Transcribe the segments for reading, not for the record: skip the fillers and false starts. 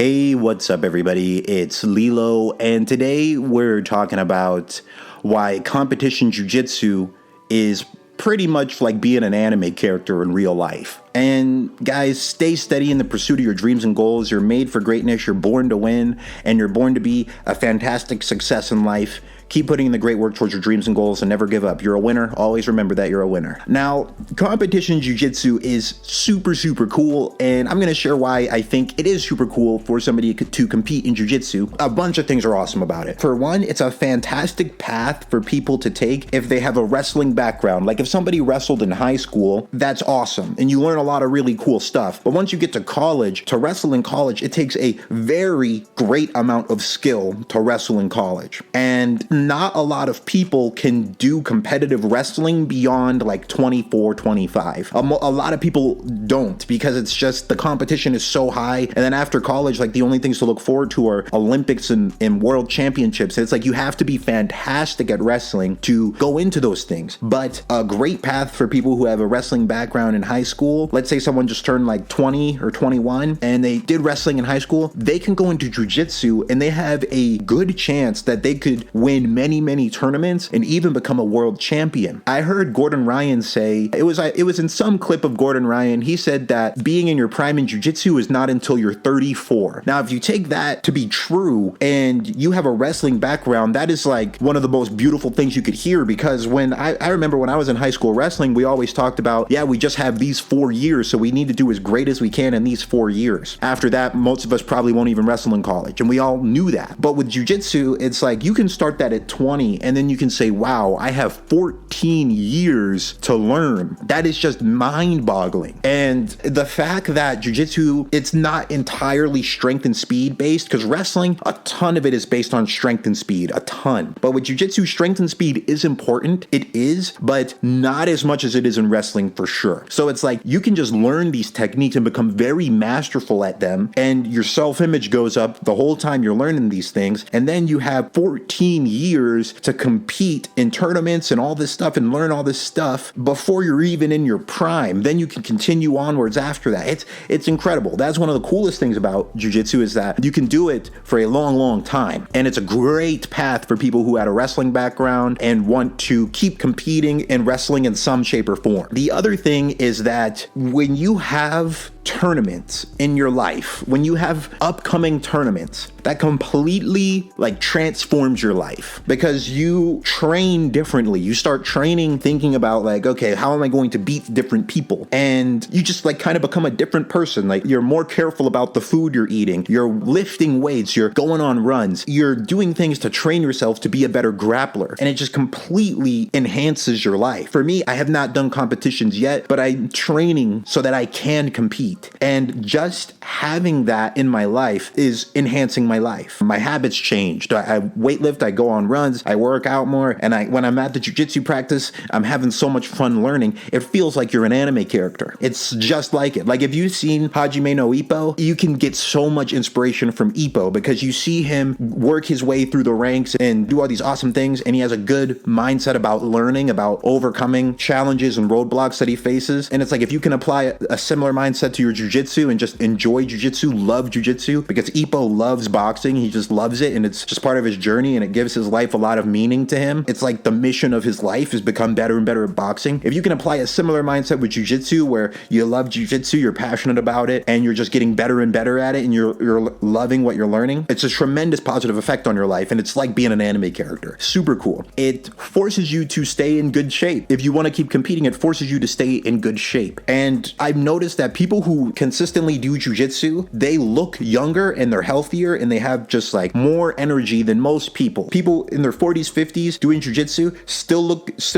Hey, what's up, everybody? It's LeeLos, and today we're talking about why competition jiu-jitsu is pretty much like being an anime character in real life. And guys, stay steady in the pursuit of your dreams and goals. You're made for greatness, you're born to win, and you're born to be a fantastic success in life. Keep putting in the great work towards your dreams and goals and never give up. You're a winner. Always remember that you're a winner. Now, competition jiu-jitsu is super cool, and I'm going to share why I think it is super cool for somebody to compete in jiu-jitsu. A bunch of things are awesome about it. For one, it's a fantastic path for people to take if they have a wrestling background. Like if somebody wrestled in high school, that's awesome, and you learn a lot of really cool stuff. But once you get to college, to wrestle in college, it takes a very great amount of skill to wrestle in college. And not a lot of people can do competitive wrestling beyond like 24, 25. A lot of people don't, because it's just the competition is so high. And then after college, like the only things to look forward to are Olympics and world championships. It's like you have to be fantastic at wrestling to go into those things. But a great path for people who have a wrestling background in high school, let's say someone just turned like 20 or 21 and they did wrestling in high school, they can go into jiu-jitsu and they have a good chance that they could win many tournaments and even become a world champion. I heard Gordon Ryan say, it was in some clip of Gordon Ryan, he said that being in your prime in jiu-jitsu is not until you're 34. Now, if you take that to be true and you have a wrestling background, that is like one of the most beautiful things you could hear, because when I remember when I was in high school wrestling, we always talked about, yeah, we just have these 4 years, so we need to do as great as we can in these 4 years. After that, most of us probably won't even wrestle in college, and we all knew that. But with jiu-jitsu, it's like you can start that at 20 and then you can say, wow, I have 14 years to learn. That is just mind-boggling. And the fact that jiu-jitsu, it's not entirely strength and speed based, because wrestling, a ton of it is based on strength and speed, a ton. But with jiu-jitsu, strength and speed is important. It is, but not as much as it is in wrestling for sure. So it's like you can just learn these techniques and become very masterful at them, and your self-image goes up the whole time you're learning these things. And then you have 14 years to compete in tournaments and all this stuff and learn all this stuff before you're even in your prime. Then you can continue onwards after that. It's incredible. That's one of the coolest things about jiu-jitsu, is that you can do it for a long time. And it's a great path for people who had a wrestling background and want to keep competing in wrestling in some shape or form. The other thing is that when you have tournaments in your life, when you have upcoming tournaments, that completely like transforms your life, because you train differently. You start training thinking about like, okay, how am I going to beat different people? And you just like kind of become a different person. Like you're more careful about the food you're eating. You're lifting weights. You're going on runs. You're doing things to train yourself to be a better grappler. And it just completely enhances your life. For me, I have not done competitions yet, but I'm training so that I can compete. And just having that in my life is enhancing my life. My habits changed. I weightlift, I go on runs, I work out more, and when I'm at the jiu-jitsu practice, I'm having so much fun learning. It feels like you're an anime character. It's just like it. Like if you've seen Hajime no Ippo, you can get so much inspiration from Ippo, because you see him work his way through the ranks and do all these awesome things, and he has a good mindset about learning, about overcoming challenges and roadblocks that he faces. And it's like if you can apply a similar mindset to your jiu-jitsu and just enjoy jiu-jitsu, love jiu-jitsu, because Ippo loves boxing. He just loves it, and it's just part of his journey, and it gives his life a lot of meaning to him. It's like the mission of his life is become better and better at boxing. If you can apply a similar mindset with jiu-jitsu, where you love jiu-jitsu, you're passionate about it, and you're just getting better and better at it, and you're loving what you're learning, it's a tremendous positive effect on your life, and it's like being an anime character. Super cool. It forces you to stay in good shape. If you want to keep competing, it forces you to stay in good shape. And I've noticed that people who consistently do jiu-jitsu, they look younger and they're healthier, and they have just like more energy than most people. People in their 40s, 50s doing jiu-jitsu still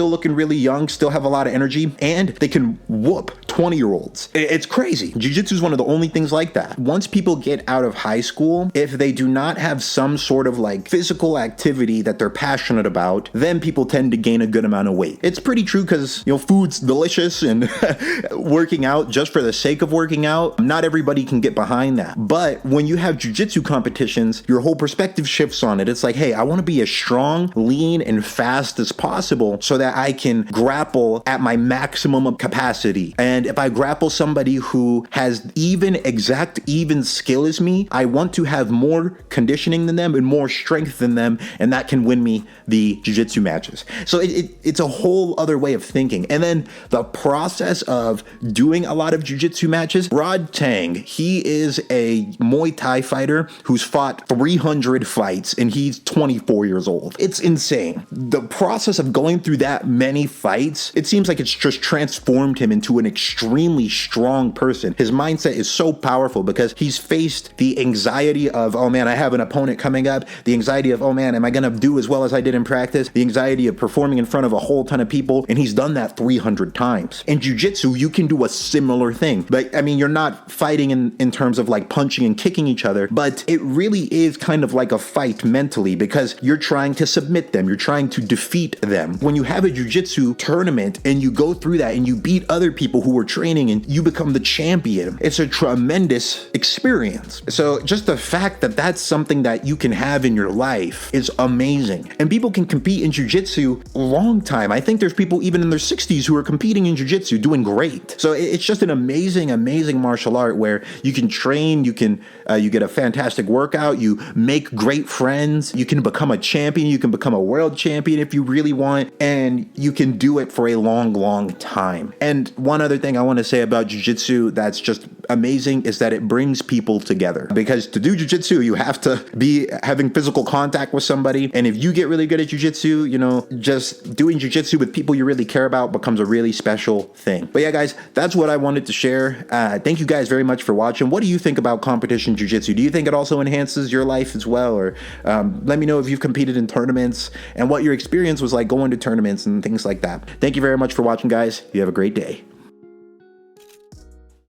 looking really young, still have a lot of energy, and they can whoop 20-year-olds. It's crazy. Jiu-jitsu is one of the only things like that. Once people get out of high school, if they do not have some sort of like physical activity that they're passionate about, then people tend to gain a good amount of weight. It's pretty true, because food's delicious, and working out just for the sake of working out, not everybody can get behind that. But when you have jiu-jitsu competitions, your whole perspective shifts on it. It's like, hey, I want to be as strong, lean, and fast as possible so that I can grapple at my maximum of capacity. And if I grapple somebody who has even skill as me, I want to have more conditioning than them and more strength than them, and that can win me the jiu-jitsu matches. So it's a whole other way of thinking. And then the process of doing a lot of jiu-jitsu matches, Rod Tang, he is a Muay Thai fighter who's fought 300 fights and he's 24 years old. It's insane. The process of going through that many fights, it seems like it's just transformed him into an extremely strong person. His mindset is so powerful because he's faced the anxiety of, oh man, I have an opponent coming up, the anxiety of, oh man, am I gonna do as well as I did in practice, the anxiety of performing in front of a whole ton of people, and he's done that 300 times. In jiu-jitsu, you can do a similar thing. But I mean, you're not fighting in terms of like punching and kicking each other, but it really is kind of like a fight mentally because you're trying to submit them, you're trying to defeat them. When you have a jiu-jitsu tournament and you go through that and you beat other people who are training and you become the champion, it's a tremendous experience. So just the fact that that's something that you can have in your life is amazing. And people can compete in jiu-jitsu a long time. I think there's people even in their 60s who are competing in jiu-jitsu doing great. So it's just an amazing martial art where you can train, you get a fantastic workout, you make great friends, you can become a champion, you can become a world champion if you really want, and you can do it for a long time. And one other thing I want to say about jiu-jitsu that's just amazing is that it brings people together. Because to do jiu-jitsu, you have to be having physical contact with somebody. And if you get really good at jiu-jitsu, just doing jiu-jitsu with people you really care about becomes a really special thing. But yeah, guys, that's what I wanted to share. Thank you guys very much for watching. What do you think about competition jiu-jitsu? Do you think it also enhances your life as well? Or let me know if you've competed in tournaments and what your experience was like going to tournaments and things like that. Thank you very much for watching, guys. You have a great day.